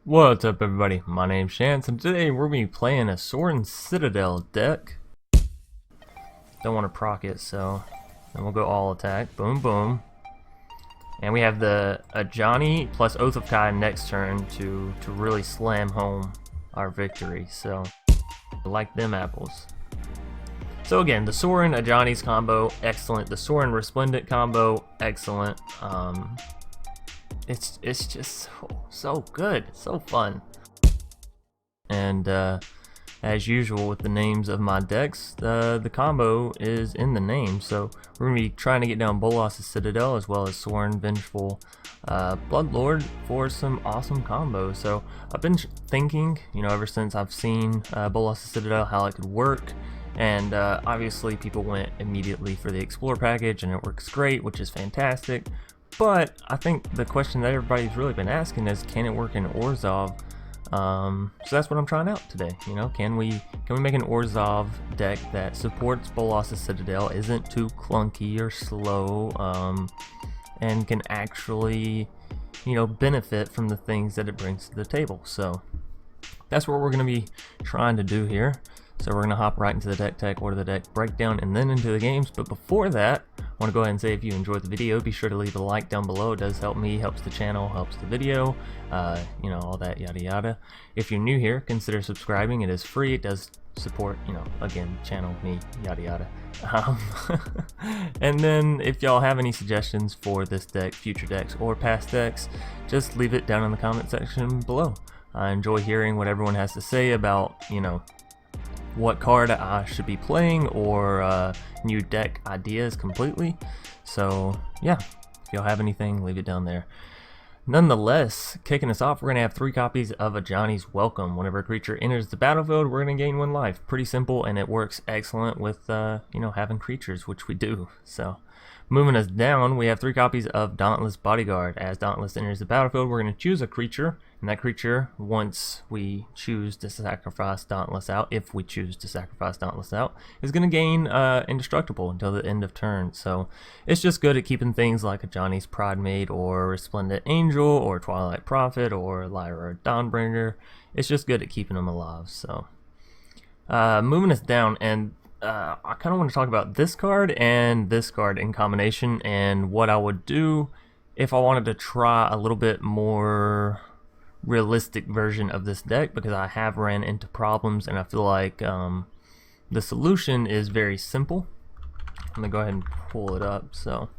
What's up, everybody? My name's Chance, and today we're going to be playing a Sorin Citadel deck. Don't want to proc it, so then we'll go all attack. Boom, boom. And we have the Ajani plus Oath of Kai next turn to really slam home our victory. So, I like them apples. So again, the Sorin Ajani's combo, excellent. The Sorin Resplendent combo, excellent. It's just so good, so fun. And as usual with the names of my decks, the combo is in the name. So we're gonna be trying to get down Bolas Citadel as well as Sorin, Vengeful, Bloodlord for some awesome combos. So I've been thinking, ever since I've seen Bolas Citadel, how it could work. And obviously people went immediately for the Explore package, and it works great, which is fantastic. But I think the question that everybody's really been asking is, can it work in Orzhov? So that's what I'm trying out today. Can we make an Orzhov deck that supports Bolas Citadel, isn't too clunky or slow, and can actually, benefit from the things that it brings to the table? So that's what we're going to be trying to do here. So we're going to hop right into the deck tech, order the deck breakdown, and then into the games. But before that, I want to go ahead and say, if you enjoyed the video, be sure to leave a like down below. It does help me, helps the channel, helps the video, all that yada yada. If you're new here, consider subscribing. It is free. It does support, again, channel, me, yada yada. And then if y'all have any suggestions for this deck, future decks, or past decks, just leave it down in the comment section below. I enjoy hearing what everyone has to say about, what card I should be playing, or new deck ideas completely. So yeah, if y'all have anything, leave it down there. Nonetheless, kicking us off, we're going to have 3 copies of Ajani's Welcome. Whenever a creature enters the battlefield, we're going to gain 1 life. Pretty simple, and it works excellent with having creatures, which we do. So moving us down, we have 3 copies of Dauntless Bodyguard. As Dauntless enters the battlefield, we're going to choose a creature, and that creature, once we choose to sacrifice Dauntless out, if we choose to sacrifice Dauntless out, is going to gain indestructible until the end of turn. So it's just good at keeping things like Ajani's Pridemate, or Resplendent Angel, or Twilight Prophet, or Lyra Dawnbringer. It's just good at keeping them alive. So moving us down, and I kind of want to talk about this card and this card in combination, and what I would do if I wanted to try a little bit more realistic version of this deck, because I have ran into problems, and I feel like the solution is very simple. I'm gonna go ahead and pull it up so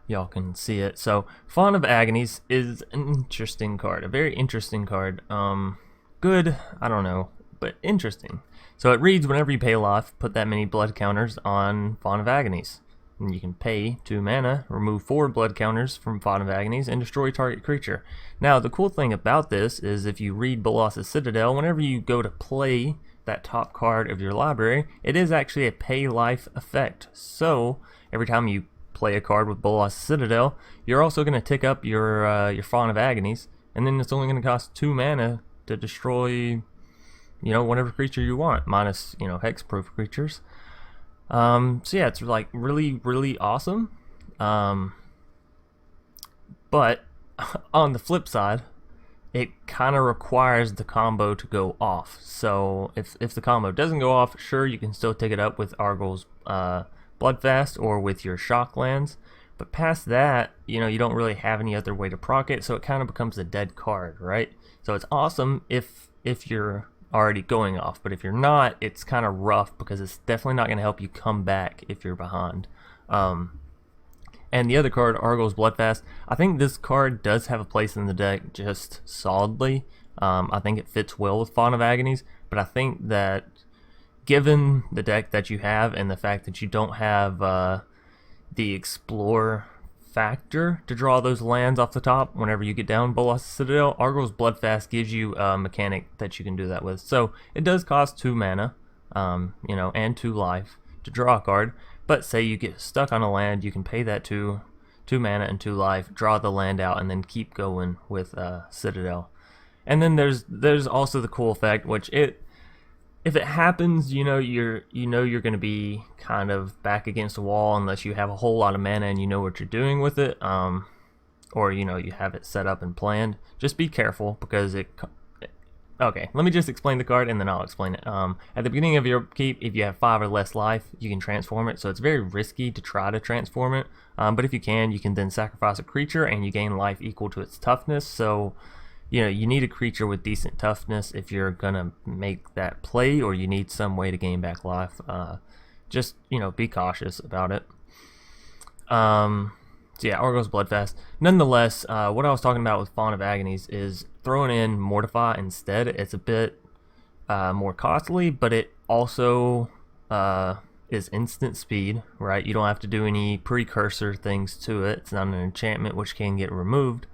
y'all can see it. So Font of Agonies is an interesting card, a very interesting card. Good, I don't know, but interesting. So it reads, whenever you pay life, put that many blood counters on Font of Agonies. And you can pay 2 mana, remove 4 blood counters from Font of Agonies, and destroy target creature. Now, the cool thing about this is, if you read Bolas Citadel, whenever you go to play that top card of your library, it is actually a pay life effect. So every time you play a card with Bolas Citadel, you're also going to tick up your Font of Agonies, and then it's only going to cost 2 mana to destroy, whatever creature you want, minus, hexproof creatures. So yeah, it's like really awesome. But on the flip side, it kind of requires the combo to go off. So if the combo doesn't go off, sure, you can still take it up with Arguel's Bloodfast or with your shock lands. But past that, you don't really have any other way to proc it, so it kind of becomes a dead card, right? So it's awesome if you're already going off, but if you're not, it's kind of rough, because it's definitely not going to help you come back if you're behind. And the other card, Arguel's Bloodfast, I think this card does have a place in the deck just solidly. I think it fits well with Font of Agonies, but I think that given the deck that you have, and the fact that you don't have the Explore factor to draw those lands off the top whenever you get down Bolas Citadel, Arguel's Bloodfast gives you a mechanic that you can do that with. So it does cost 2 mana, and 2 life to draw a card. But say you get stuck on a land, you can pay that 2 mana and 2 life, draw the land out, and then keep going with Citadel. And then there's also the cool effect, which if it happens, you're going to be kind of back against the wall unless you have a whole lot of mana and you know what you're doing with it. or you know, you have it set up and planned, just be careful because okay, let me just explain the card and then I'll explain it. At the beginning of your upkeep, if you have 5 or less life, you can transform it, so it's very risky to try to transform it, but if you can then sacrifice a creature and you gain life equal to its toughness. So you know, you need a creature with decent toughness if you're gonna make that play, or you need some way to gain back life. Just, you know, be cautious about it. So yeah, Arguel's Bloodfast. Nonetheless, what I was talking about with Font of Agonies is throwing in Mortify instead. It's a bit more costly, but it also is instant speed, right? You don't have to do any precursor things to it. It's not an enchantment, which can get removed.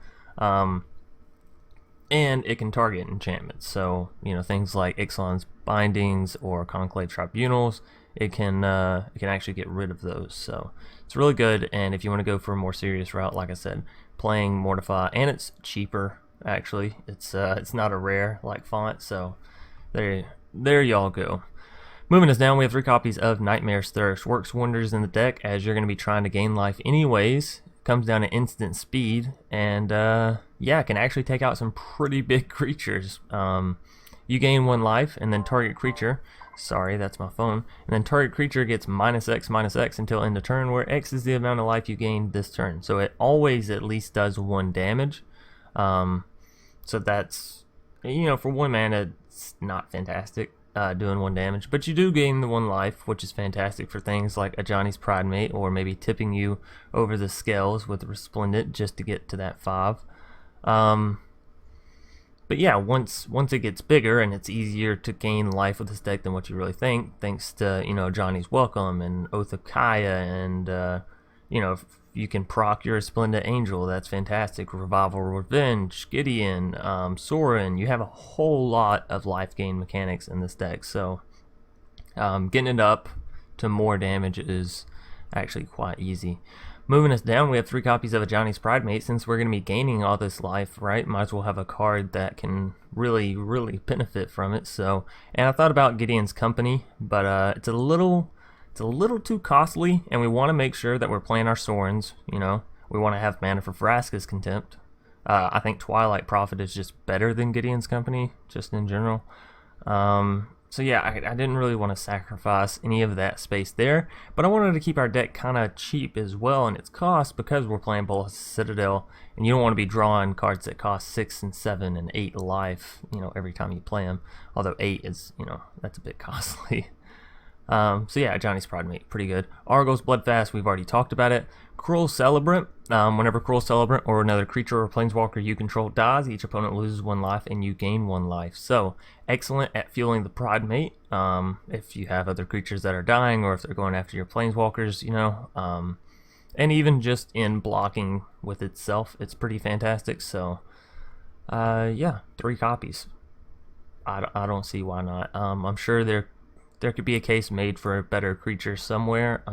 And it can target enchantments. So, you know, things like Ixalan's Bindings or Conclave Tribunals, it can actually get rid of those. So it's really good. And if you want to go for a more serious route, like I said, playing Mortify, and it's cheaper actually. It's not a rare like Font. So there y'all go. Moving us down, we have 3 copies of Nightmare's Thirst. Works wonders in the deck as you're going to be trying to gain life anyways. Comes down to instant speed, and yeah, can actually take out some pretty big creatures. You gain 1 life, and then target creature, sorry, that's my phone, and then target creature gets -X until end of turn, where X is the amount of life you gained this turn. So it always at least does 1 damage. So that's, you know, for 1 mana, it's not fantastic. Doing 1 damage, but you do gain the 1 life, which is fantastic for things like Ajani's Pridemate, or maybe tipping you over the scales with Resplendent just to get to that 5. But yeah, once it gets bigger and it's easier to gain life with this deck than what you really think, thanks to, you know, Ajani's Welcome and Oath of Kaya, and you know, if you can proc your Resplendent Angel, that's fantastic. Revival Revenge, Gideon, Sorin, you have a whole lot of life gain mechanics in this deck, so getting it up to more damage is actually quite easy. Moving us down, we have 3 copies of Ajani's Pridemate. Since we're going to be gaining all this life, right, might as well have a card that can really benefit from it. So, and I thought about Gideon's Company, but it's a little too costly, and we want to make sure that we're playing our Sorins. You know, we want to have mana for Vraska's Contempt. I think Twilight Prophet is just better than Gideon's Company, just in general. So yeah, I didn't really want to sacrifice any of that space there, but I wanted to keep our deck kind of cheap as well in its cost, because we're playing Bolas Citadel, and you don't want to be drawing cards that cost 6 and 7 and 8 life, you know, every time you play them. Although 8 is, you know, that's a bit costly. So yeah, Ajani's Pridemate, pretty good. Arguel's Bloodfast, we've already talked about it. Cruel Celebrant, whenever Cruel Celebrant or another creature or planeswalker you control dies, each opponent loses 1 life and you gain 1 life. So, excellent at fueling the Pridemate, if you have other creatures that are dying, or if they're going after your planeswalkers, you know, and even just in blocking with itself, it's pretty fantastic. So, yeah, 3 copies. I don't see why not. I'm sure there could be a case made for a better creature somewhere,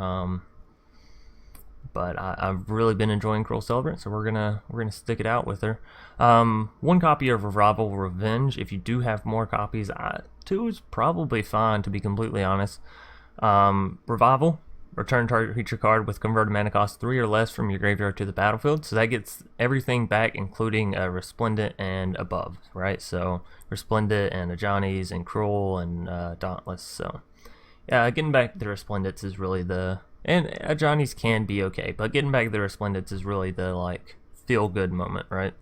but I've really been enjoying Cruel Celebrant, so we're gonna stick it out with her. 1 copy of Revival Revenge. If you do have more copies, 2 is probably fine, to be completely honest. Revival, return target creature card with converted mana cost 3 or less from your graveyard to the battlefield. So that gets everything back, including Resplendent and above, right? So Resplendent and Ajani's and Cruel and Dauntless. So yeah, getting back the Resplendents is really the... And Ajani's can be okay, but getting back the Resplendents is really the, like, feel-good moment, right?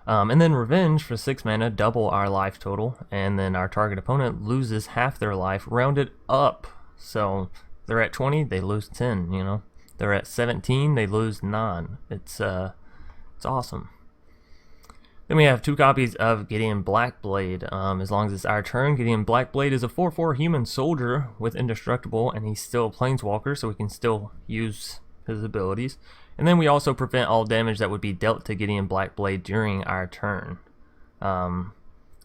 And then Revenge for 6 mana, double our life total, and then our target opponent loses half their life, rounded up. So they're at 20, they lose 10, you know? They're at 17, they lose 9. It's awesome. Then we have 2 copies of Gideon Blackblade. As long as it's our turn, Gideon Blackblade is a 4/4 human soldier with indestructible, and he's still a planeswalker, so we can still use his abilities. And then we also prevent all damage that would be dealt to Gideon Blackblade during our turn. And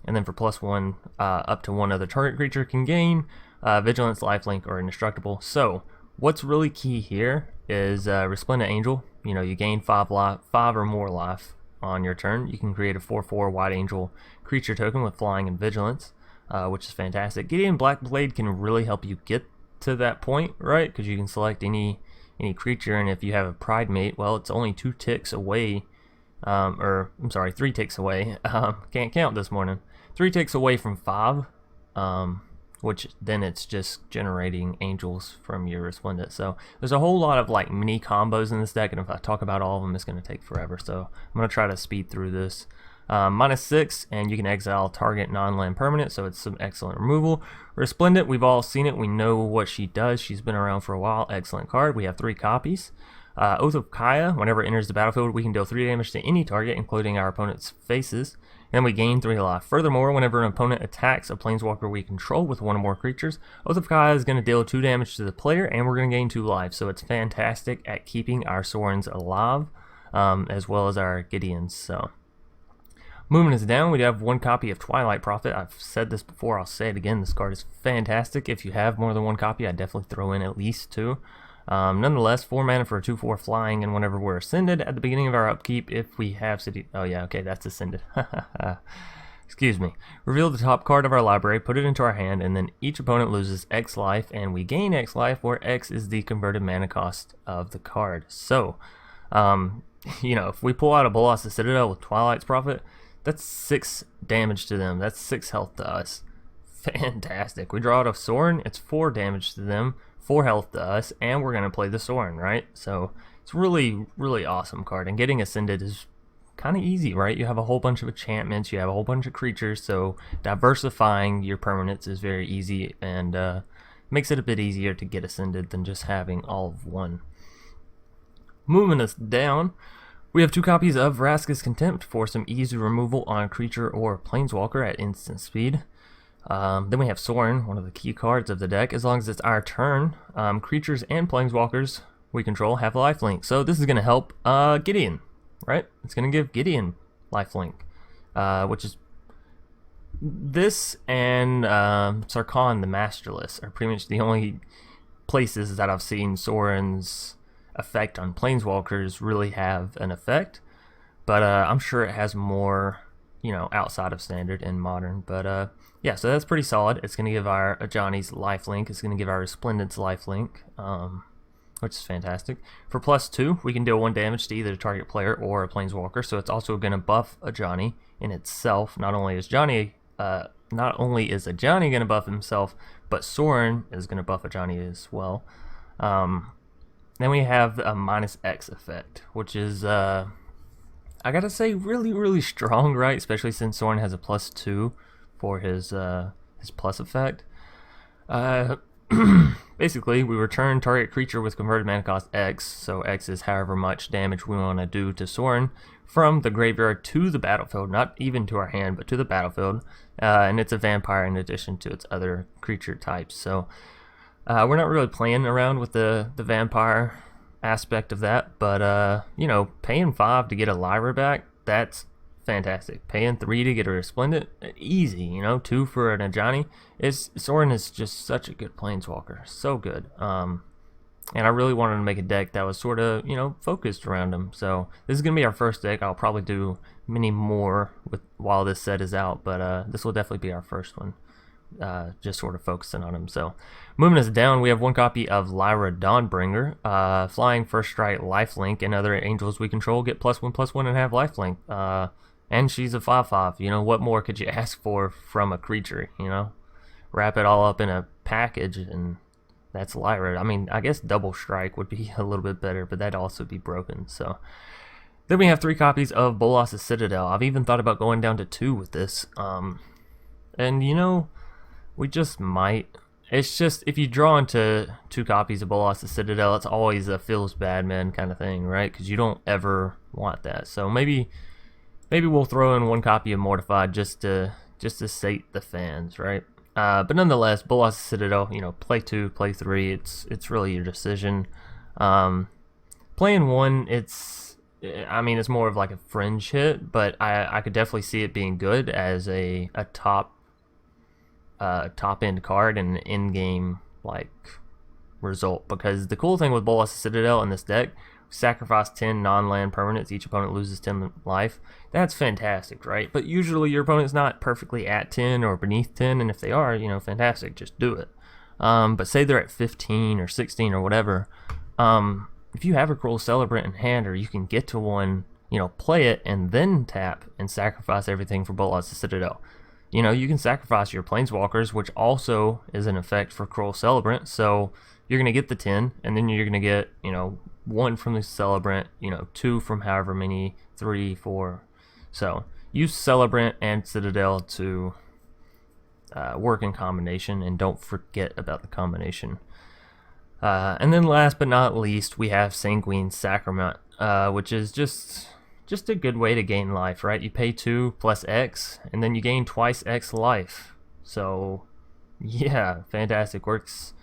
then for +1, up to 1 other target creature can gain Vigilance, Lifelink, or Indestructible. So what's really key here is Resplendent Angel. You know, you gain 5 or more life on your turn. You can create a 4/4 White Angel creature token with flying and vigilance, which is fantastic. Gideon Blackblade can really help you get to that point, right? Because you can select any creature, and if you have a Pridemate, well, it's only 2 ticks away or I'm sorry, 3 ticks away. Can't count this morning. 3 ticks away from 5, which then it's just generating angels from your Resplendent. So there's a whole lot of like mini combos in this deck, and if I talk about all of them, it's going to take forever. So I'm going to try to speed through this. -6, and you can exile target non-land permanent, so it's some excellent removal. Resplendent, we've all seen it. We know what she does. She's been around for a while. Excellent card. We have 3 copies. Oath of Kaya, whenever it enters the battlefield, we can deal 3 damage to any target, including our opponent's faces. And then we gain 3 life. Furthermore, whenever an opponent attacks a Planeswalker we control with 1 or more creatures, Oath of Kaya is going to deal 2 damage to the player, and we're going to gain 2 life. So it's fantastic at keeping our Sorins alive, as well as our Gideons. So moving us down, we have 1 copy of Twilight Prophet. I've said this before, I'll say it again. This card is fantastic. If you have more than 1 copy, I'd definitely throw in at least 2. Nonetheless, 4 mana for a 2/4 flying, and whenever we're ascended at the beginning of our upkeep, if we have city. Oh yeah, okay, that's ascended. Excuse me. Reveal the top card of our library, put it into our hand, and then each opponent loses X life, and we gain X life, where X is the converted mana cost of the card. So, you know, if we pull out a Bolas Citadel with Twilight's Prophet, that's 6 damage to them. That's 6 health to us. Fantastic. We draw out a Sorin, it's 4 damage to them, 4 health to us, and we're going to play the Sorin, right? So it's really, really awesome card. And getting Ascended is kind of easy, right? You have a whole bunch of enchantments, you have a whole bunch of creatures, so diversifying your permanents is very easy, and makes it a bit easier to get Ascended than just having all of 1. Moving us down, we have 2 copies of Vraska's Contempt for some easy removal on a creature or Planeswalker at instant speed. Then we have Sorin, one of the key cards of the deck. As long as it's our turn, creatures and Planeswalkers we control have lifelink. So this is going to help Gideon, right? It's going to give Gideon lifelink, which is this and Sarkhan the Masterless are pretty much the only places that I've seen Sorin's effect on Planeswalkers really have an effect. But I'm sure it has more, you know, outside of standard and modern. But yeah, so that's pretty solid. It's going to give our Ajani's lifelink. It's going to give our Resplendent's lifelink, which is fantastic. For +2, we can deal 1 damage to either a target player or a Planeswalker. So it's also going to buff Ajani in itself. Not only is Ajani going to buff himself, but Sorin is going to buff Ajani as well. Then we have a -X effect, which is I gotta say really, really strong, right? Especially since Sorin has a +2 for his plus effect. Basically, we return target creature with converted mana cost X, so X is however much damage we want to do to Sorin, from the graveyard to the battlefield, not even to our hand, but to the battlefield. And it's a vampire in addition to its other creature types. So we're not really playing around with the vampire aspect of that, but you know, paying 5 to get a Lyra back, that's fantastic. Paying 3 to get a Resplendent, easy, you know. 2 for an Ajani. Sorin is just such a good Planeswalker, so good. And I really wanted to make a deck that was sort of, you know, focused around him. So this is gonna be our first deck. I'll probably do many more while this set is out, but this will definitely be our first one. Just sort of focusing on him. So moving us down, we have 1 copy of Lyra Dawnbringer, flying first strike lifelink, and other angels we control get +1/+1 and have lifelink. And she's a 5/5. You know, what more could you ask for from a creature? You know, wrap it all up in a package, and that's Lyra. I mean, I guess double strike would be a little bit better, but that'd also be broken. So then we have 3 copies of Bolas Citadel. I've even thought about going down to 2 with this. And you know, we just might. It's just, if you draw into 2 copies of Bolas Citadel, it's always a feels bad man kind of thing, right? Because you don't ever want that. So maybe we'll throw in 1 copy of Mortify just to sate the fans, right? But nonetheless, Bolas Citadel, you know, play 2, play 3. It's really your decision. Playing 1, I mean, it's more of like a fringe hit, but I could definitely see it being good as a top end card and an in-game like result. Because the cool thing with Bolas Citadel in this deck, sacrifice 10 non-land permanents, each opponent loses 10 life. That's fantastic, right? But usually your opponent's not perfectly at 10 or beneath 10, and if they are, you know, fantastic, just do it. But say they're at 15 or 16 or whatever, if you have a Cruel Celebrant in hand, or you can get to one, you know, play it and then tap and sacrifice everything for Bolas Citadel. You know, you can sacrifice your Planeswalkers, which also is an effect for Cruel Celebrant, so you're going to get the 10, and then you're going to get, you know, 1 from the Celebrant, you know, 2 from however many, 3, 4. So use Celebrant and Citadel to work in combination, and don't forget about the combination. And then last but not least, we have Sanguine Sacrament, which is just a good way to gain life, right? You pay 2 plus X, and then you gain twice X life. So yeah, fantastic. Works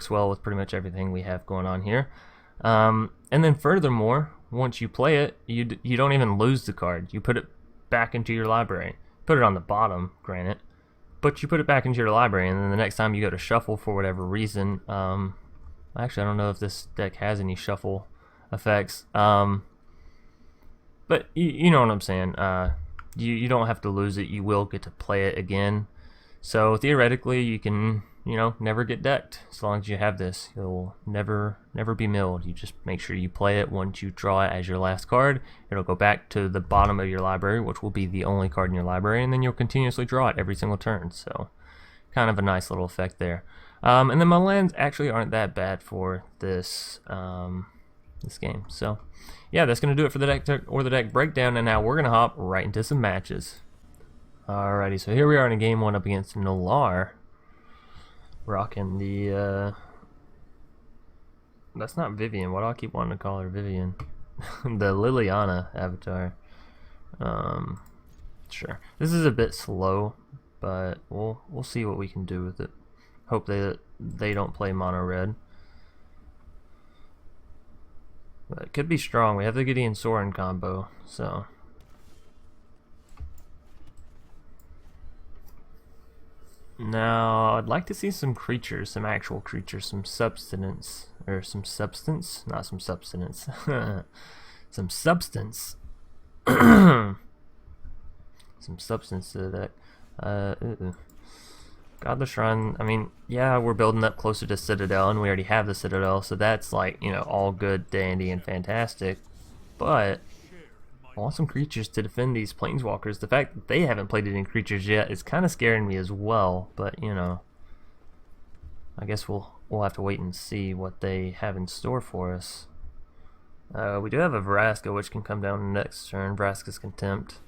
well with pretty much everything we have going on here. And then furthermore, once you play it, you don't even lose the card. You put it back into your library. Put it on the bottom, granted, but you put it back into your library, and then the next time you go to shuffle for whatever reason, actually I don't know if this deck has any shuffle effects, but you know what I'm saying. You don't have to lose it. You will get to play it again. So theoretically, you can, you know, never get decked as long as you have this. You'll never be milled. You just make sure you play it. Once you draw it as your last card, it'll go back to the bottom of your library, which will be the only card in your library, and then you'll continuously draw it every single turn. So kind of a nice little effect there. And then my lands actually aren't that bad for this this game. So yeah, that's going to do it for the deck or the deck breakdown, and now we're going to hop right into some matches. Alrighty, so here we are in a game 1 up against Nolar. Rocking the, that's not Vivian. Why do I keep wanting to call her Vivian? The Liliana avatar. Sure. This is a bit slow, but we'll see what we can do with it. Hope they don't play mono red. But it could be strong. We have the Gideon Sorin combo, so. Now, I'd like to see some creatures, some actual creatures, some substance, or some substance, not some substance, some substance, some substance to the deck. Godless Shrine, I mean, yeah, we're building up closer to Citadel, and we already have the Citadel, so that's like, you know, all good, dandy, and fantastic, but I want some creatures to defend these Planeswalkers. The fact that they haven't played any creatures yet is kind of scaring me as well, but, you know, I guess we'll have to wait and see what they have in store for us. We do have a Vraska, which can come down next turn. Vraska's Contempt.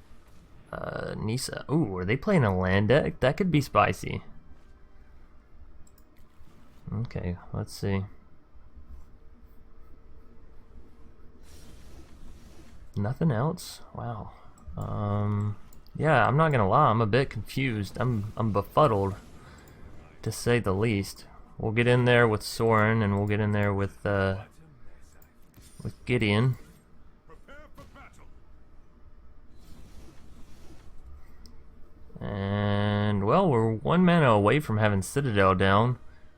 Nisa. Ooh, are they playing a land deck? That could be spicy. Okay, let's see. Nothing else? Wow. Yeah, I'm not gonna lie, I'm a bit confused. I'm befuddled, to say the least. We'll get in there with Sorin, and we'll get in there with Gideon. And well, we're 1 mana away from having Citadel down,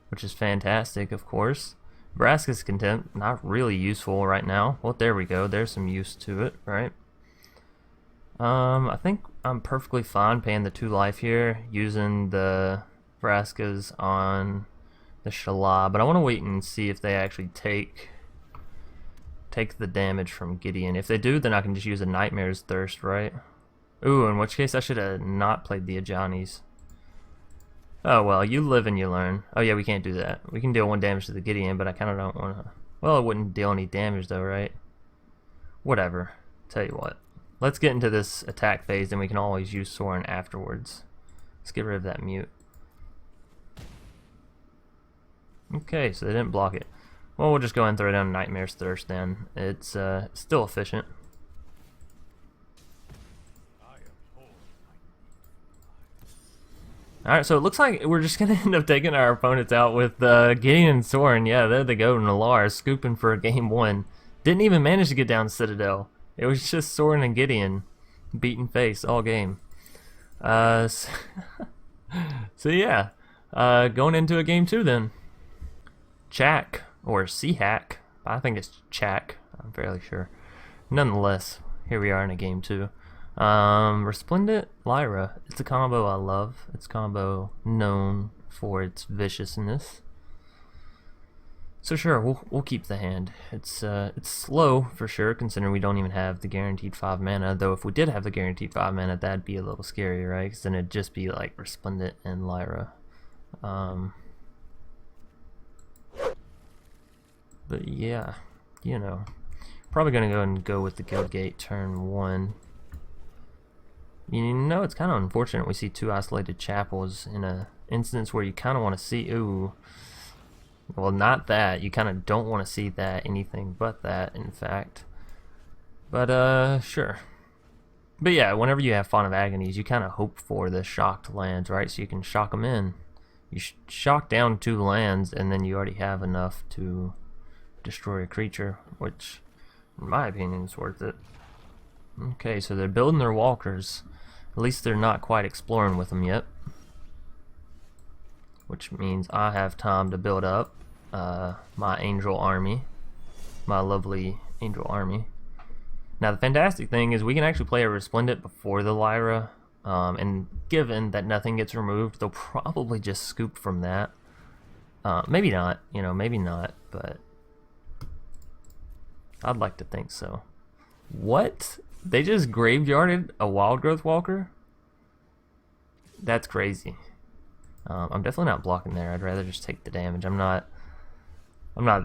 which is fantastic, of course. Vraska's Contempt, not really useful right now. Well, there we go. There's some use to it, right? I think I'm perfectly fine paying the 2 life here, using the Vraskas on the Shala, but I want to wait and see if they actually take the damage from Gideon. If they do, then I can just use a Nightmare's Thirst, right? Ooh, in which case I should have not played the Ajanis. Oh well, you live and you learn. Oh yeah, we can't do that. We can deal 1 damage to the Gideon, but I kind of don't want to. Well, it wouldn't deal any damage though, right? Whatever. Tell you what. Let's get into this attack phase, and we can always use Sorin afterwards. Let's get rid of that mute. Okay, so they didn't block it. Well, we'll just go ahead and throw down Nightmare's Thirst then. It's still efficient. Alright, so it looks like we're just going to end up taking our opponents out with Gideon and Sorin. Yeah, there they go. Nolar scooping for a game 1. Didn't even manage to get down Citadel. It was just Sorin and Gideon beating face all game. So yeah, going into a game 2 then. Chak, or C-Hack. I think it's Chak. I'm fairly sure. Nonetheless, here we are in a game 2. Resplendent Lyra. It's a combo I love. It's a combo known for its viciousness. So sure, we'll keep the hand. It's slow for sure, considering we don't even have the guaranteed 5 mana. Though if we did have the guaranteed 5 mana, that'd be a little scary, right? Because then it'd just be like Resplendent and Lyra. But yeah, you know, probably gonna go with the Guildgate turn 1. You know, it's kind of unfortunate we see 2 isolated chapels in a instance where you kind of want to see, ooh, well, not that, you kind of don't want to see that, anything but that, in fact. But sure. But yeah, whenever you have Font of Agonies, you kind of hope for the shocked lands, right? So you can shock them in. You shock down 2 lands, and then you already have enough to destroy a creature, which, in my opinion, is worth it. Okay, so they're building their walkers. At least they're not quite exploring with them yet. Which means I have time to build up my angel army. My lovely angel army. Now the fantastic thing is we can actually play a Resplendent before the Lyra. And given that nothing gets removed, they'll probably just scoop from that. Maybe not, you know, maybe not, but I'd like to think so. What? They just graveyarded a Wild Growth Walker? That's crazy. I'm definitely not blocking there. I'd rather just take the damage. I'm not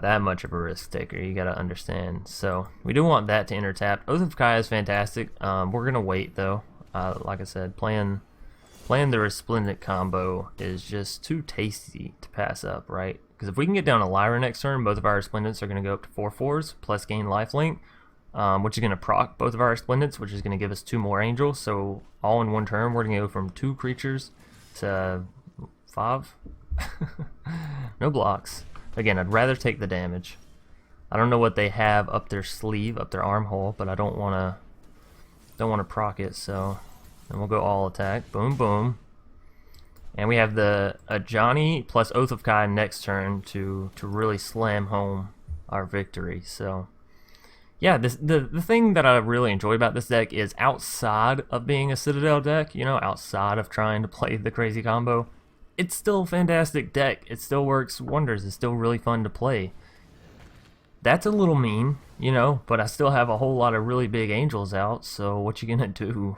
that much of a risk taker, you gotta understand. So we do want that to enter tapped. Oath of Kai is fantastic. We're gonna wait though. Like I said, playing the Resplendent combo is just too tasty to pass up, right? Because if we can get down to Lyra next turn, both of our Resplendents are gonna go up to 4/4s plus gain lifelink. Which is going to proc both of our Resplendents, which is going to give us 2 more Angels. So all in one turn, we're going to go from 2 creatures to 5. No blocks. Again, I'd rather take the damage. I don't know what they have up their sleeve, up their armhole, but I don't want to proc it. So then we'll go all attack. Boom, boom. And we have the Ajani plus Oath of Kai next turn to really slam home our victory. So yeah, the thing that I really enjoy about this deck is outside of being a Citadel deck, you know, outside of trying to play the crazy combo, it's still a fantastic deck. It still works wonders. It's still really fun to play. That's a little mean, you know, but I still have a whole lot of really big angels out, so what you gonna do?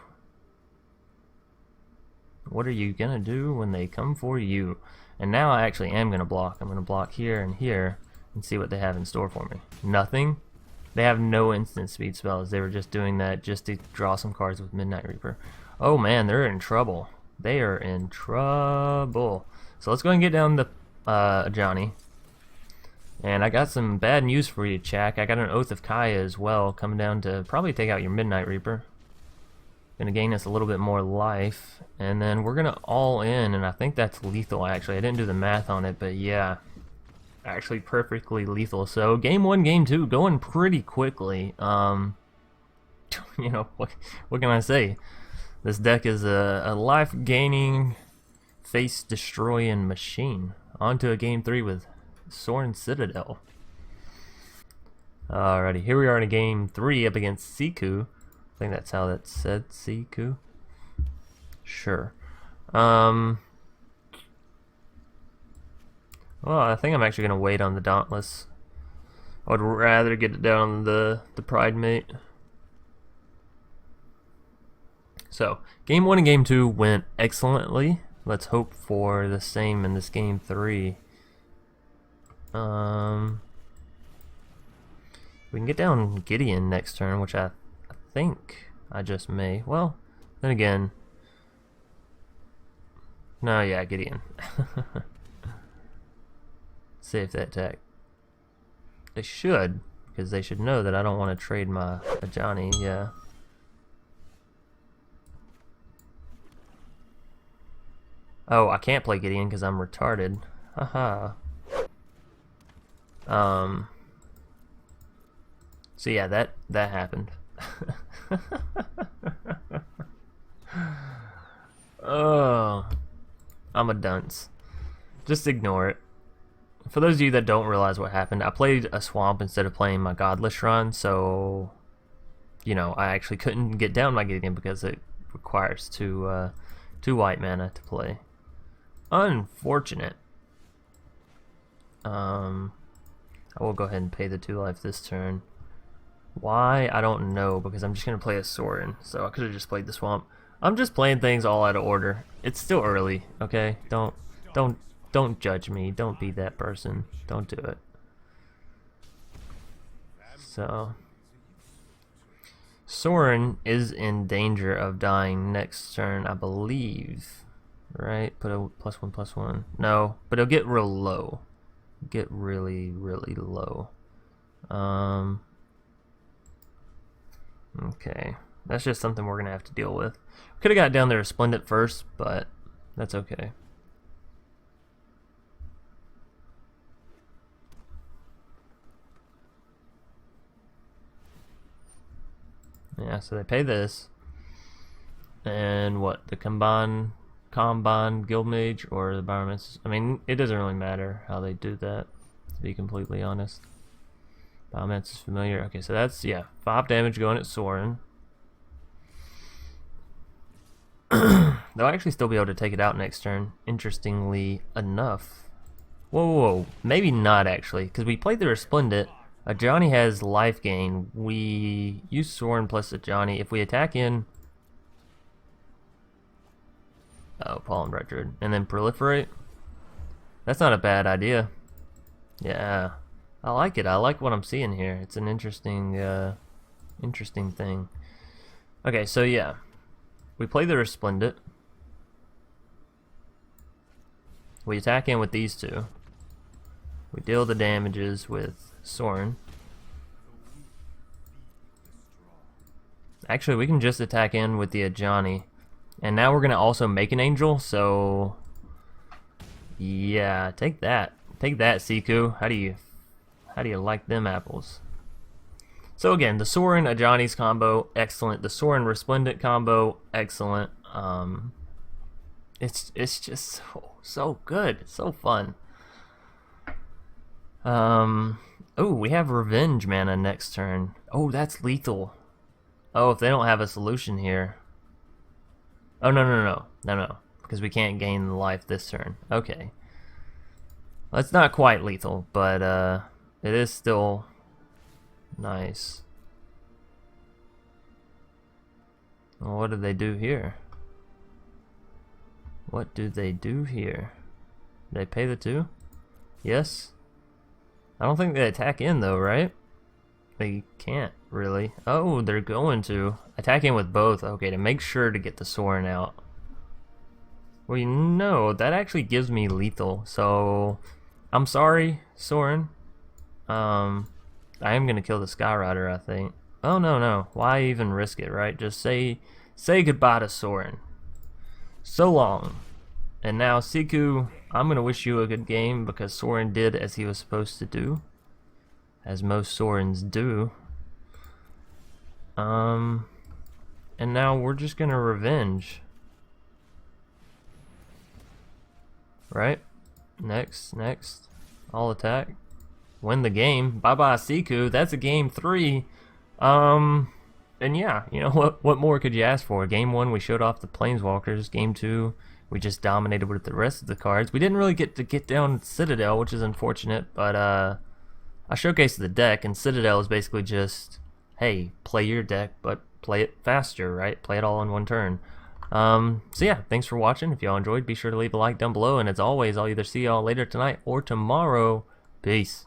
What are you gonna do when they come for you? And now I actually am gonna block. I'm gonna block here and here and see what they have in store for me. Nothing. They have no instant speed spells. They were just doing that just to draw some cards with Midnight Reaper. Oh man, they're in trouble. They are in trouble. So let's go and get down the Ajani. And I got some bad news for you, Chak. I got an Oath of Kaya as well, coming down to probably take out your Midnight Reaper. Gonna gain us a little bit more life. And then we're gonna all in, and I think that's lethal actually. I didn't do the math on it, but yeah. Actually perfectly lethal. So game 1, game 2 going pretty quickly. You know, what can I say? This deck is a life gaining, face destroying machine. On to a game 3 with Sorin Citadel. Alrighty, here we are in a game 3 up against Siku. I think that's how that's said, Siku. Sure. Well, I think I'm actually going to wait on the Dauntless. I would rather get it down on the Pridemate. So, game 1 and game 2 went excellently. Let's hope for the same in this game 3. We can get down Gideon next turn, which I think I just may. Well, then again. No, yeah, Gideon. Save that attack. They should, because they should know that I don't want to trade my Ajani, yeah. Oh, I can't play Gideon because I'm retarded. Haha. So yeah, that happened. Oh, I'm a dunce. Just ignore it. For those of you that don't realize what happened, I played a swamp instead of playing my Godless Shrine, so you know, I actually couldn't get down my Gideon because it requires two white mana to play. Unfortunate. I will go ahead and pay the 2 life this turn. Why? I don't know, because I'm just going to play a Sorin, so I could have just played the Swamp. I'm just playing things all out of order. It's still early, okay? Don't judge me. Don't be that person. Don't do it. So Sorin is in danger of dying next turn, I believe. Right? Put a +1/+1. No, but it'll get real low. Get really, really low. Okay. That's just something we're gonna have to deal with. Could have got down there Resplendent first, but that's okay. Yeah, so they pay this. And what? The Kanban Guildmage or the Biomancer? I mean, it doesn't really matter how they do that, to be completely honest. Biomancer's familiar. Okay, so that's, yeah, 5 damage going at Sorin. They'll actually still be able to take it out next turn, interestingly enough. Whoa, maybe not actually, because we played the Resplendent. Ajani has life gain. We use Sorin plus Ajani. If we attack in... Oh, Pollen Retrograde. And then proliferate? That's not a bad idea. Yeah. I like it. I like what I'm seeing here. It's an interesting, interesting thing. Okay, so yeah. We play the Resplendent. We attack in with these 2. We deal the damages with Sorin. Actually, we can just attack in with the Ajani. And now we're going to also make an Angel, so... Yeah, take that. Take that, Siku. How do you like them apples? So again, the Sorin Ajani's combo, excellent. The Sorin Resplendent combo, excellent. It's just so good, so fun. Oh, we have Revenge mana next turn. Oh, that's lethal. Oh, if they don't have a solution here. Oh, no, because we can't gain life this turn. Okay. Well, it's not quite lethal, but it is still nice. Well, what do they do here? What do they do here? They pay the 2? Yes? I don't think they attack in though, right? They can't really. Oh, they're going to attack in with both. Okay, to make sure to get the Sorin out. Well, you know, that actually gives me lethal. So, I'm sorry, Sorin. I am gonna kill the Skyrider, I think. Oh no. Why even risk it, right? Just say goodbye to Sorin. So long. And now, Siku, I'm gonna wish you a good game because Sorin did as he was supposed to do. As most Sorins do. And now we're just gonna revenge. Right? Next. All attack. Win the game. Bye-bye, Siku. That's a game 3. And yeah, you know, what more could you ask for? Game 1, we showed off the Planeswalkers. Game 2, we just dominated with the rest of the cards. We didn't really get to get down Citadel, which is unfortunate, but I showcased the deck, and Citadel is basically just, hey, play your deck, but play it faster, right? Play it all in one turn. So yeah, thanks for watching. If y'all enjoyed, be sure to leave a like down below, and as always, I'll either see y'all later tonight or tomorrow. Peace.